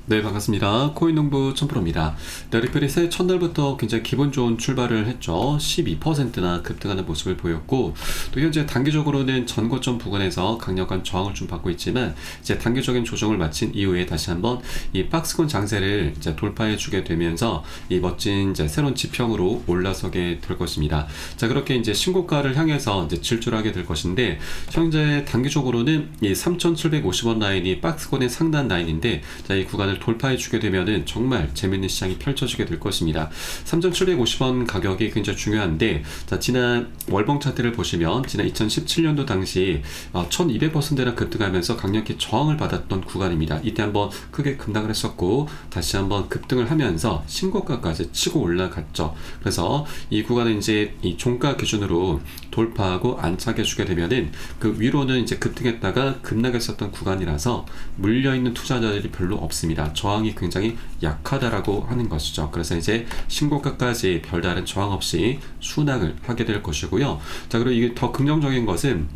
네, 반갑습니다. 코인농부 천프로입니다. 네, 리플이 새해 첫날부터 굉장히 기분 좋은 출발을 했죠. 12%나 급등하는 모습을 보였고, 또 현재 단기적으로는 전고점 부근에서 강력한 저항을 좀 받고 있지만, 이제 단기적인 조정을 마친 이후에 다시 한번 이 박스권 장세를 이제 돌파해 주게 되면서 이 멋진 이제 새로운 지평으로 올라서게 될 것입니다. 자, 그렇게 이제 신고가를 향해서 이제 질주하게 될 것인데, 현재 단기적으로는 이 3,750원 라인이 박스권의 상단 라인인데, 자, 이 구간을 돌파해 주게 되면은 정말 재밌는 시장이 펼쳐지게 될 것입니다. 3,750원 가격이 굉장히 중요한데, 자, 지난 월봉 차트를 보시면 지난 2017년도 당시 1200%나 급등하면서 강력히 저항을 받았던 구간입니다. 이때 한번 크게 급락을 했었고 다시 한번 급등을 하면서 신고가까지 치고 올라갔죠. 그래서 이 구간은 이제 이 종가 기준으로 돌파하고 안착해 주게 되면은 그 위로는 이제 급등했다가 급락했었던 구간이라서 물려있는 투자자들이 별로 없습니다. 저항이 굉장히 약하다라고 하는 것이죠. 그래서 이제 신고가까지 별다른 저항 없이 순항을 하게 될 것이고요. 자, 그리고 이게 더 긍정적인 것은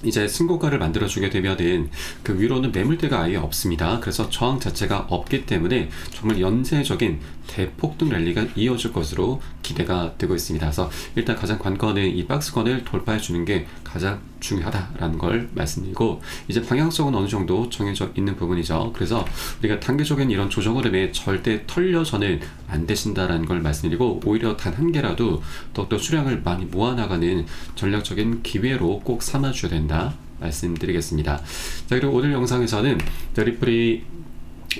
이제 신고가를 만들어주게 되면은 그 위로는 매물대가 아예 없습니다. 그래서 저항 자체가 없기 때문에 정말 연쇄적인 대폭등 랠리가 이어질 것으로 기대가 되고 있습니다. 그래서 일단 가장 관건은 이 박스권을 돌파해 주는 게 가장 중요하다라는 걸 말씀드리고, 이제 방향성은 어느 정도 정해져 있는 부분이죠. 그래서 우리가 단기적인 이런 조정 흐름에 절대 털려서는 안 되신다라는 걸 말씀드리고, 오히려 단 한 개라도 더욱더 수량을 많이 모아나가는 전략적인 기회로 꼭 삼아줘야 된다 말씀드리겠습니다. 자, 그리고 오늘 영상에서는 리플이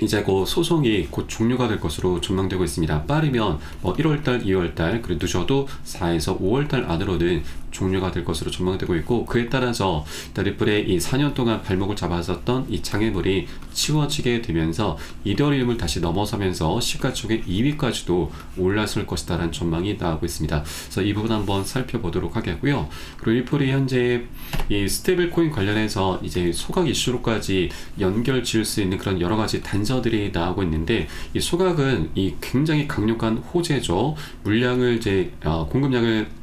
이제 곧 소송이 곧 종료가 될 것으로 전망되고 있습니다. 빠르면 1월달, 2월달, 그리고 늦어도 4에서 5월달 안으로는 종료가 될 것으로 전망되고 있고, 그에 따라서 리플의 이 4년 동안 발목을 잡았었던 이 장애물이 치워지게 되면서 이더리움을 다시 넘어서면서 시가총액 2위까지도 올라설 것이다라는 전망이 나오고 있습니다. 그래서 이 부분 한번 살펴보도록 하겠고요. 그리고 리플이 현재 이 스테이블 코인 관련해서 이제 소각 이슈로까지 연결 지을 수 있는 그런 여러 가지 단서들이 나오고 있는데, 이 소각은 이 굉장히 강력한 호재죠. 물량을 이제 공급량을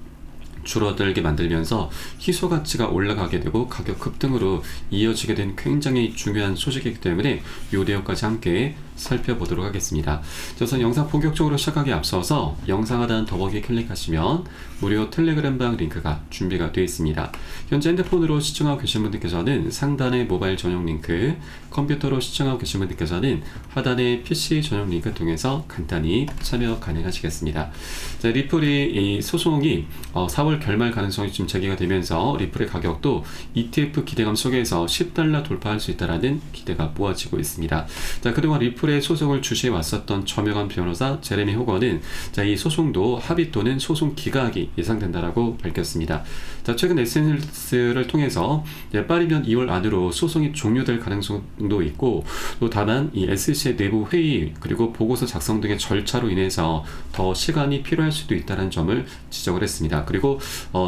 줄어들게 만들면서 희소 가치가 올라가게 되고 가격 급등으로 이어지게 된 굉장히 중요한 소식이기 때문에 이 내용까지 함께 살펴보도록 하겠습니다. 우선 영상 본격적으로 시작하기 앞서서 영상 하단 더보기 클릭하시면 무료 텔레그램방 링크가 준비가 되어 있습니다. 현재 핸드폰으로 시청하고 계신 분들께서는 상단의 모바일 전용 링크, 컴퓨터로 시청하고 계신 분들께서는 하단의 PC 전용 링크 통해서 간단히 참여 가능하시겠습니다. 자, 리플이 이 소송이 4월 결말 가능성이 좀 제기가 되면서 리플의 가격도 ETF 기대감 속에서 $10 돌파할 수 있다는 기대가 모아지고 있습니다. 자, 그동안 리플의 소송을 주시해 왔었던 저명한 변호사 제레미 호거는 자, 이 소송도 합의 또는 소송 기각이 예상된다라고 밝혔습니다. 자, 최근 SNS를 통해서 빠르면 2월 안으로 소송이 종료될 가능성도 있고, 또 다만 이 SC의 내부 회의 그리고 보고서 작성 등의 절차로 인해서 더 시간이 필요할 수도 있다는 점을 지적을 했습니다. 그리고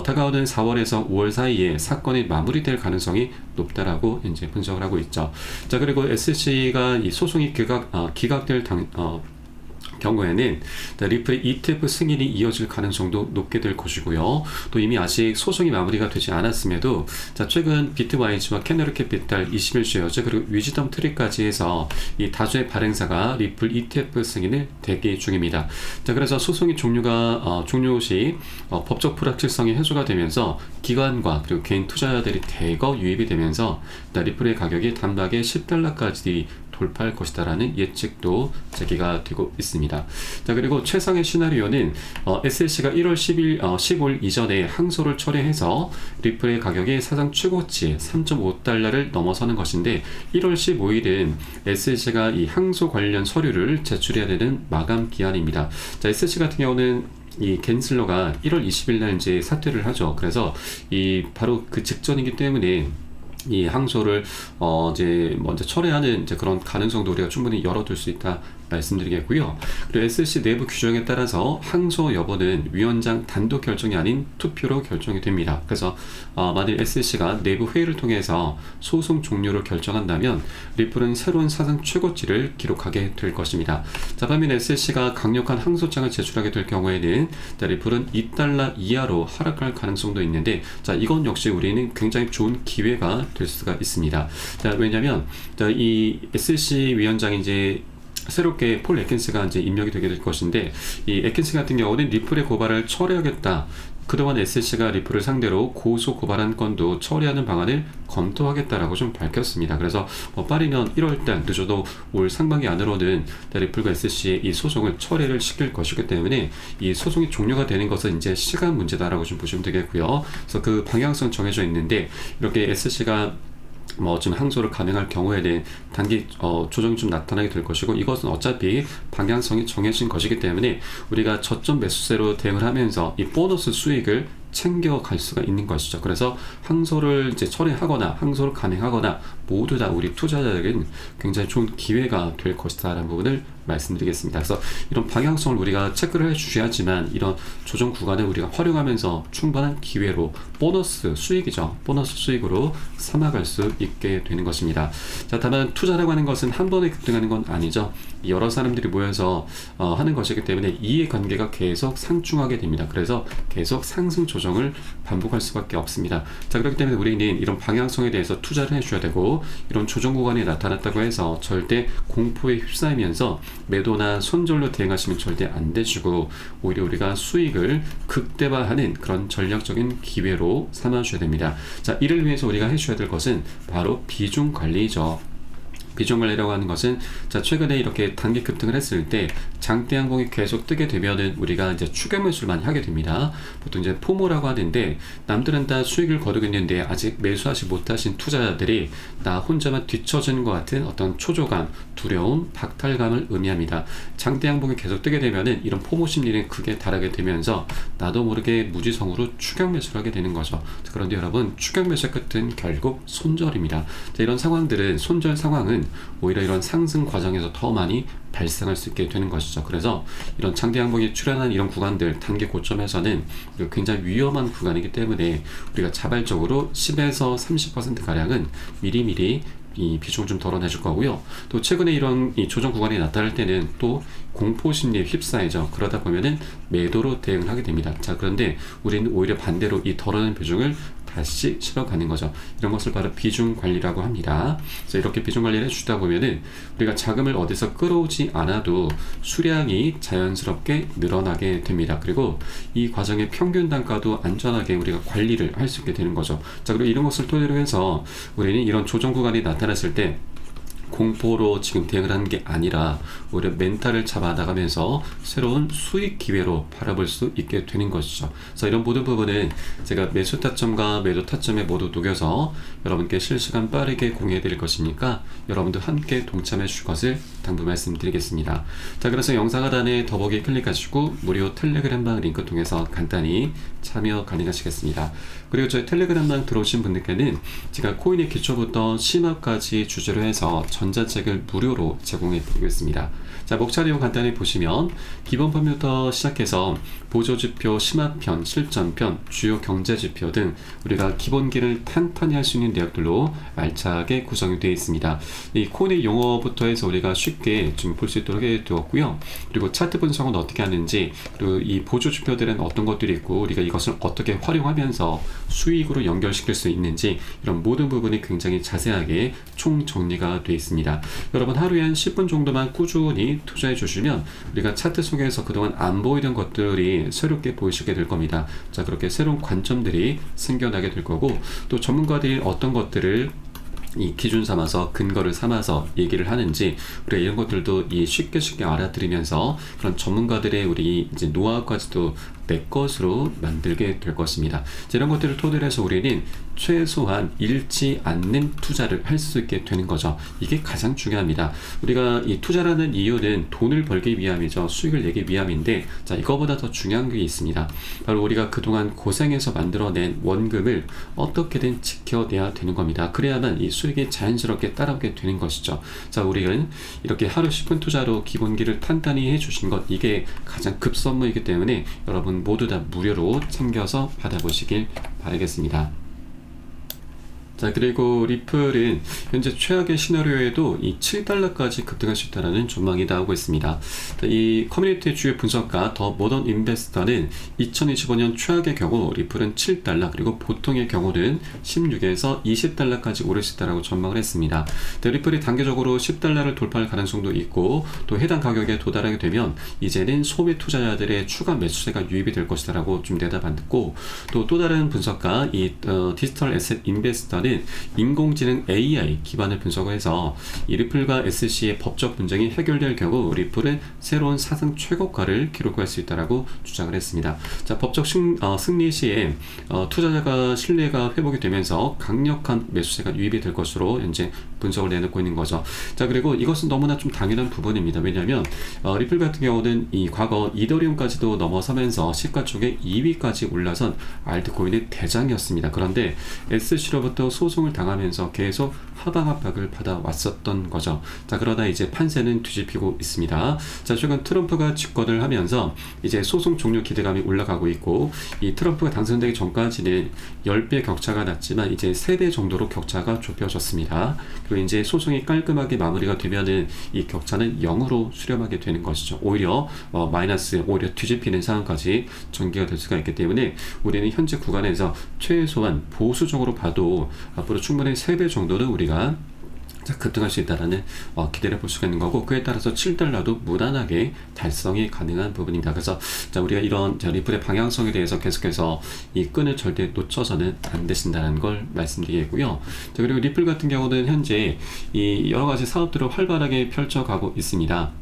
다가오는 4월에서 5월 사이에 사건이 마무리될 가능성이 높다라고 이제 분석을 하고 있죠. 자, 그리고 SC가 이 소송이 기각될 경우에는 리플의 ETF 승인이 이어질 가능성도 높게 될 것이고요. 또 이미 아직 소송이 마무리가 되지 않았음에도 자, 최근 비트와이즈와 캐너리 캐피탈 21쉐어즈 그리고 위즈덤 트리까지 해서 이 다수의 발행사가 리플 ETF 승인을 대기 중입니다. 자, 그래서 소송이 종료 시 법적 불확실성이 해소가 되면서 기관과 그리고 개인 투자자들이 대거 유입이 되면서 리플의 가격이 단박에 $10까지 돌파할 것이다라는 예측도 제기가 되고 있습니다. 자, 그리고 최상의 시나리오는 SLC가 1월 15일 이전에 항소를 철회해서 리플의 가격이 사상 최고치 $3.5를 넘어서는 것인데, 1월 15일은 SLC가 이 항소 관련 서류를 제출해야 되는 마감 기한입니다. 자, SLC 같은 경우는 이 겐슬러가 1월 20일 날 이제 사퇴를 하죠. 그래서 이 바로 그 직전이기 때문에 이 항소를 이제 먼저 철회하는 이제 그런 가능성도 우리가 충분히 열어둘 수 있다 말씀드리겠고요. 그리고 SLC 내부 규정에 따라서 항소 여부는 위원장 단독 결정이 아닌 투표로 결정이 됩니다. 그래서 만일 SLC가 내부 회의를 통해서 소송 종료를 결정한다면 리플은 새로운 사상 최고치를 기록하게 될 것입니다. 자, 반면 SLC가 강력한 항소장을 제출하게 될 경우에는 리플은 $2 이하로 하락할 가능성도 있는데, 자, 이건 역시 우리는 굉장히 좋은 기회가 될 수가 있습니다. 자, 왜냐하면 이 SLC 위원장이 이제 새롭게 폴 애킨스가 이제 임명이 되게 될 것인데, 이 애킨스 같은 경우는 리플의 고발을 처리하겠다. 그동안 SEC가 리플을 상대로 고소 고발한 건도 처리하는 방안을 검토하겠다라고 좀 밝혔습니다. 그래서 빠르면 1월달, 늦어도 올 상반기 안으로는 리플과 SEC의 이 소송을 처리를 시킬 것이기 때문에 이 소송이 종료가 되는 것은 이제 시간 문제다라고 좀 보시면 되겠고요. 그래서 그 방향성 정해져 있는데, 이렇게 SEC가 좀 항소를 가능할 경우에는 단기 조정이 좀 나타나게 될 것이고, 이것은 어차피 방향성이 정해진 것이기 때문에 우리가 저점 매수세로 대응을 하면서 이 보너스 수익을 챙겨갈 수가 있는 것이죠. 그래서 항소를 이제 처리하거나 항소를 가능하거나 모두 다 우리 투자자들은 굉장히 좋은 기회가 될 것이다 라는 부분을 말씀드리겠습니다. 그래서 이런 방향성을 우리가 체크를 해 주셔야지만 이런 조정 구간을 우리가 활용하면서 충분한 기회로 보너스 수익이죠. 보너스 수익으로 삼아갈 수 있게 되는 것입니다. 자, 다만 투자라고 하는 것은 한 번에 급등하는 건 아니죠. 여러 사람들이 모여서 하는 것이기 때문에 이해관계가 계속 상충하게 됩니다. 그래서 계속 상승 조정을 반복할 수밖에 없습니다. 자, 그렇기 때문에 우리는 이런 방향성에 대해서 투자를 해줘야 되고, 이런 조정 구간이 나타났다고 해서 절대 공포에 휩싸이면서 매도나 손절로 대응하시면 절대 안 되시고, 오히려 우리가 수익을 극대화하는 그런 전략적인 기회로 삼아주셔야 됩니다. 자, 이를 위해서 우리가 해줘야 될 것은 바로 비중 관리죠. 비중 관리라고 하는 것은, 자, 최근에 이렇게 단기 급등을 했을 때 장대 항공이 계속 뜨게 되면은 우리가 이제 추격 매수를 많이 하게 됩니다. 보통 이제 포모라고 하는데, 남들은 다 수익을 거두고 있는데 아직 매수하지 못하신 투자자들이 나 혼자만 뒤처지는 것 같은 어떤 초조감, 두려움, 박탈감을 의미합니다. 장대 항공이 계속 뜨게 되면은 이런 포모 심리는 극에 달하게 되면서 나도 모르게 무지성으로 추격 매수를 하게 되는 거죠. 그런데 여러분, 추격 매수의 끝은 결국 손절입니다. 자, 이런 상황들은, 손절 상황은 오히려 이런 상승 과정에서 더 많이 발생할 수 있게 되는 것이죠. 그래서 이런 장대 항공이 출현한 이런 구간들, 단기 고점에서는 굉장히 위험한 구간이기 때문에 우리가 자발적으로 10에서 30% 가량은 미리미리 이 비중을 좀 덜어내줄 거고요. 또 최근에 이런 이 조정 구간이 나타날 때는 또 공포 심리에 휩싸이죠. 그러다 보면은 매도로 대응을 하게 됩니다. 자, 그런데 우리는 오히려 반대로 이 덜어낸 비중을 다시 실어가는 거죠. 이런 것을 바로 비중 관리라고 합니다. 그래서 이렇게 비중 관리를 해주다 보면은 우리가 자금을 어디서 끌어오지 않아도 수량이 자연스럽게 늘어나게 됩니다. 그리고 이 과정의 평균 단가도 안전하게 우리가 관리를 할 수 있게 되는 거죠. 자, 그리고 이런 것을 토대로 해서 우리는 이런 조정 구간이 나타났을 때 공포로 지금 대응을 하는 게 아니라 오히려 멘탈을 잡아 나가면서 새로운 수익 기회로 바라볼 수 있게 되는 것이죠. 그래서 이런 모든 부분은 제가 매수 타점과 매도 타점에 모두 녹여서 여러분께 실시간 빠르게 공유해 드릴 것이니까 여러분도 함께 동참해 주실 것을 당부 말씀드리겠습니다. 자, 그래서 영상 하단에 더보기 클릭하시고 무료 텔레그램방 링크 통해서 간단히 참여 가능하시겠습니다. 그리고 저희 텔레그램방 들어오신 분들께는 제가 코인의 기초부터 심화까지 주제로 해서 전자책을 무료로 제공해 드리고 있습니다. 자, 목차 내용 간단히 보시면 기본편부터 시작해서 보조지표, 심화편, 실전편, 주요 경제지표 등 우리가 기본기를 탄탄히 할 수 있는 내용들로 알차게 구성이 되어 있습니다. 이 코인의 용어부터 해서 우리가 쉽게 좀 볼 수 있도록 해두었고요. 그리고 차트 분석은 어떻게 하는지, 그리고 이 보조지표들은 어떤 것들이 있고 우리가 이것을 어떻게 활용하면서 수익으로 연결시킬 수 있는지, 이런 모든 부분이 굉장히 자세하게 총정리가 되어 있습니다. 여러분, 하루에 한 10분 정도만 꾸준히 투자해 주시면 우리가 차트 속에서 그동안 안 보이던 것들이 새롭게 보이시게 될 겁니다. 자, 그렇게 새로운 관점들이 생겨나게 될 거고, 또 전문가들이 어떤 것들을 이 기준 삼아서, 근거를 삼아서 얘기를 하는지, 우리가 이런 것들도 쉽게 알아들으면서 그런 전문가들의 우리 이제 노하우까지도 내 것으로 만들게 될 것입니다. 이런 것들을 토대로 해서 우리는 최소한 잃지 않는 투자를 할 수 있게 되는 거죠. 이게 가장 중요합니다. 우리가 이 투자라는 이유는 돈을 벌기 위함이죠. 수익을 내기 위함인데, 자, 이거보다 더 중요한 게 있습니다. 바로 우리가 그동안 고생해서 만들어낸 원금을 어떻게든 지켜내야 되는 겁니다. 그래야만 이 수익이 자연스럽게 따라오게 되는 것이죠. 자, 우리는 이렇게 하루 10분 투자로 기본기를 탄탄히 해주신 것, 이게 가장 급선무이기 때문에 여러분 모두 다 무료로 챙겨서 받아보시길 바라겠습니다. 자, 그리고 리플은 현재 최악의 시나리오에도 이 7달러까지 급등할 수 있다는 전망이 나오고 있습니다. 자, 이 커뮤니티의 주요 분석가 더 모던 인베스터는 2025년 최악의 경우 리플은 7달러, 그리고 보통의 경우는 16에서 20달러까지 오를 수 있다고 전망을 했습니다. 자, 리플이 단계적으로 10달러를 돌파할 가능성도 있고, 또 해당 가격에 도달하게 되면 이제는 소비 투자자들의 추가 매수세가 유입이 될 것이라고 좀 내다봤고, 또 다른 분석가 이 디지털 에셋 인베스터는 인공지능 AI 기반을 분석을 해서 이 리플과 SC의 법적 분쟁이 해결될 경우 리플은 새로운 사상 최고가를 기록할 수 있다고 주장을 했습니다. 자, 법적 승리 시에 투자자가 신뢰가 회복이 되면서 강력한 매수세가 유입이 될 것으로 현재 분석을 내놓고 있는 거죠. 자, 그리고 이것은 너무나 좀 당연한 부분입니다. 왜냐하면 리플 같은 경우는 이 과거 이더리움까지도 넘어서면서 시가총액 2위까지 올라선 알트코인의 대장이었습니다. 그런데 SC로부터 소송을 당하면서 계속 하방 압박을 받아왔었던 거죠. 자, 그러다 이제 판세는 뒤집히고 있습니다. 자, 최근 트럼프가 집권을 하면서 이제 소송 종료 기대감이 올라가고 있고, 이 트럼프가 당선되기 전까지는 10배 격차가 났지만 이제 3배 정도로 격차가 좁혀졌습니다. 그리고 이제 소송이 깔끔하게 마무리가 되면은 이 격차는 0으로 수렴하게 되는 것이죠. 오히려 오히려 뒤집히는 상황까지 전개가 될 수가 있기 때문에 우리는 현재 구간에서 최소한 보수적으로 봐도 앞으로 충분히 3배 정도는 우리가 급등할 수 있다는 기대를 볼 수가 있는 거고, 그에 따라서 7달러도 무난하게 달성이 가능한 부분입니다. 그래서 자, 우리가 이런 리플의 방향성에 대해서 계속해서 이 끈을 절대 놓쳐서는 안 되신다는 걸 말씀드리겠고요. 자, 그리고 리플 같은 경우는 현재 이 여러 가지 사업들을 활발하게 펼쳐가고 있습니다.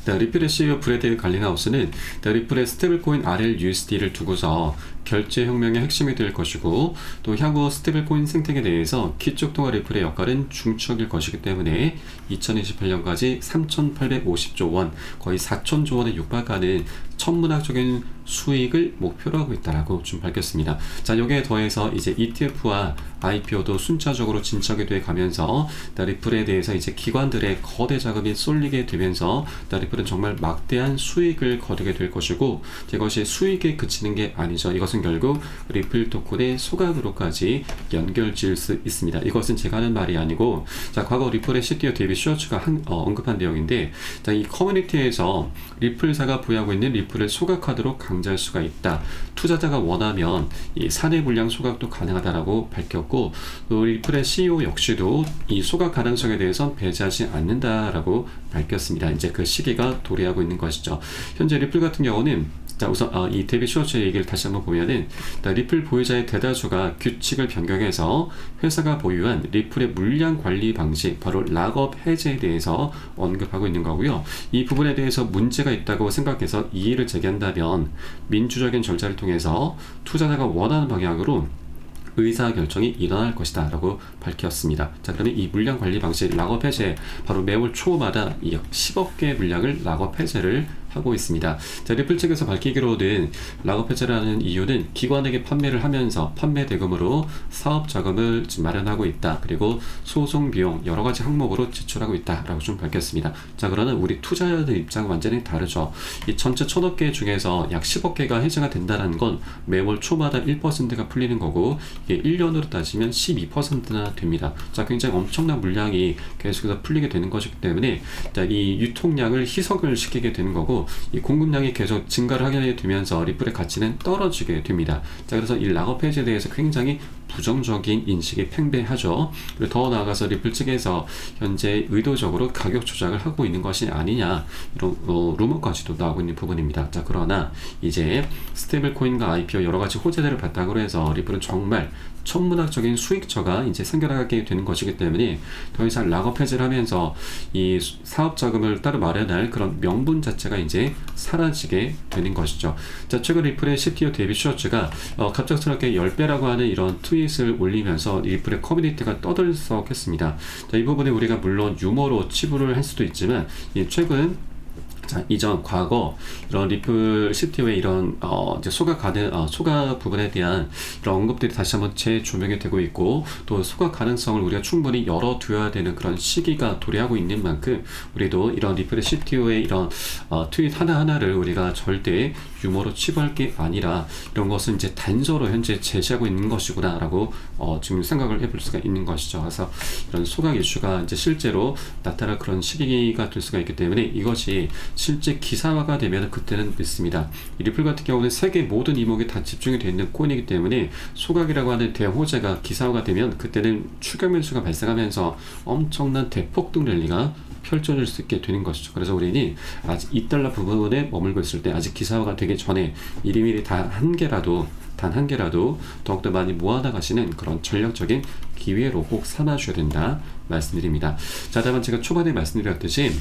리플의 CEO 브래드 갈링하우스는 리플의 스테이블코인 RLUSD를 두고서 결제혁명의 핵심이 될 것이고, 또 향후 스테이블코인 생태계에 대해서 기축통화 리플의 역할은 중추적일 것이기 때문에 2028년까지 3,850조 원, 거의 4,000조 원에 육박하는 천문학적인 수익을 목표로 하고 있다라고 좀 밝혔습니다. 자, 여기에 더해서 이제 ETF와 IPO도 순차적으로 진척이 돼 가면서 리플에 대해서 이제 기관들의 거대 자금이 쏠리게 되면서 리플은 정말 막대한 수익을 거두게 될 것이고, 이것이 수익에 그치는 게 아니죠. 이것은 결국 리플 토큰의 소각으로까지 연결지을 수 있습니다. 이것은 제가 하는 말이 아니고, 자, 과거 리플의 CTO 데이빗 슈워츠가 언급한 내용인데, 자, 이 커뮤니티에서 리플사가 보유하고 있는 리플을 소각하도록 강제할 수가 있다. 투자자가 원하면 이 사내 물량 소각도 가능하다라고 밝혔고, 또 리플의 CEO 역시도 이 소각 가능성에 대해서 배제하지 않는다라고 밝혔습니다. 이제 그 시기가 도래하고 있는 것이죠. 현재 리플 같은 경우는, 자, 우선 이 데이빗 슈워츠의 얘기를 다시 한번 보면은, 리플 보유자의 대다수가 규칙을 변경해서 회사가 보유한 리플의 물량 관리 방식, 바로 락업 해제에 대해서 언급하고 있는 거고요. 이 부분에 대해서 문제가 있다고 생각해서 이의를 제기한다면 민주적인 절차를 통해서 투자자가 원하는 방향으로 의사결정이 일어날 것이다 라고 밝혔습니다. 자, 그러면 이 물량 관리 방식 락업 해제, 바로 매월 초마다 이 10억 개의 물량을 락업 해제를 하고 있습니다. 자, 리플 측에서 밝히기로는 락업 해제라는 이유는 기관에게 판매를 하면서 판매 대금으로 사업 자금을 마련하고 있다. 그리고 소송 비용 여러 가지 항목으로 지출하고 있다라고 좀 밝혔습니다. 자, 그러나 우리 투자자들 입장은 완전히 다르죠. 이 전체 1000억 개 중에서 약 10억 개가 해제가 된다는 건 매월 초마다 1%가 풀리는 거고, 이게 1년으로 따지면 12%나 됩니다. 자, 굉장히 엄청난 물량이 계속해서 풀리게 되는 것이기 때문에, 자, 이 유통량을 희석을 시키게 되는 거고, 이 공급량이 계속 증가를 하게 되면서 리플의 가치는 떨어지게 됩니다. 자, 그래서 이 락업 해제에 대해서 굉장히 부정적인 인식이 팽배하죠. 그리고 더 나아가서 리플 측에서 현재 의도적으로 가격 조작을 하고 있는 것이 아니냐, 이런 루머까지도 나오고 있는 부분입니다. 자, 그러나 이제 스테이블 코인과 IPO 여러 가지 호재들을 바탕으로 해서 리플은 정말 천문학적인 수익처가 이제 생겨나게 되는 것이기 때문에 더 이상 락업 해제를 하면서 이 사업 자금을 따로 마련할 그런 명분 자체가 이제 사라지게 되는 것이죠. 자, 최근 리플의 CTO 데이빗 슈워츠가 갑작스럽게 10배라고 하는 이런 트윗을 올리면서 리플의 커뮤니티가 떠들썩했습니다. 자, 이 부분에 우리가 물론 유머로 치부를 할 수도 있지만, 최근 자, 이전 과거 이런 리플 CTO의 이런 이제 소각 부분에 대한 이런 언급들이 다시 한번 재조명이 되고 있고, 또 소각 가능성을 우리가 충분히 열어두어야 되는 그런 시기가 도래하고 있는 만큼 우리도 이런 리플의 CTO의 이런 트윗 하나하나를 우리가 절대 유머로 치부할 게 아니라 이런 것은 이제 단서로 현재 제시하고 있는 것이구나 라고 지금 생각을 해볼 수가 있는 것이죠. 그래서 이런 소각 이슈가 이제 실제로 나타날 그런 시기가 될 수가 있기 때문에 이것이 실제 기사화가 되면 그때는 늦습니다. 이 리플 같은 경우는 세계 모든 이목이 다 집중이 되어 있는 코인이기 때문에 소각이라고 하는 대형 호재가 기사화가 되면 그때는 추격 매수가 발생하면서 엄청난 대폭등 랠리가 펼쳐질 수 있게 되는 것이죠. 그래서 우리는 아직 2달러 부분에 머물고 있을 때, 아직 기사화가 되기 전에 미리미리 단 한 개라도 더욱더 많이 모아나가시는 그런 전략적인 기회로 꼭 삼아주셔야 된다 말씀드립니다. 자, 다만 제가 초반에 말씀드렸듯이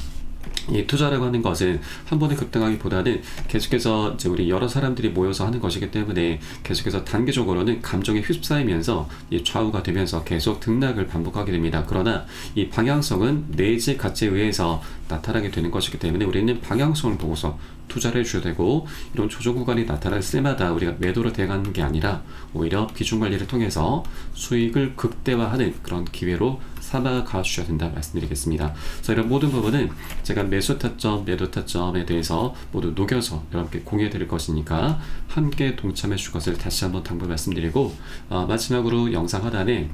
이 투자라고 하는 것은 한 번에 급등하기보다는 계속해서 이제 우리 여러 사람들이 모여서 하는 것이기 때문에 계속해서 단기적으로는 감정에 휩싸이면서 이 좌우가 되면서 계속 등락을 반복하게 됩니다. 그러나 이 방향성은 내재 가치에 의해서 나타나게 되는 것이기 때문에 우리는 방향성을 보고서 투자를 해줘야 되고, 이런 조정 구간이 나타날 때마다 우리가 매도로 대응하는 게 아니라 오히려 비중 관리를 통해서 수익을 극대화하는 그런 기회로 삼아가 주셔야 된다 말씀드리겠습니다. 그래서 이런 모든 부분은 제가 매수 타점, 매도 타점에 대해서 모두 녹여서 여러분께 공유해 드릴 것이니까 함께 동참해 주실 것을 다시 한번 당부 말씀드리고, 마지막으로 영상 하단에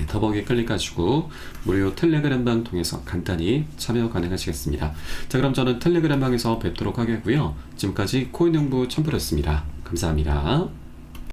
더보기 클릭하시고 무료 텔레그램방 통해서 간단히 참여 가능하시겠습니다. 자, 그럼 저는 텔레그램방에서 뵙도록 하겠고요. 지금까지 코인농부 첨프였습니다. 감사합니다.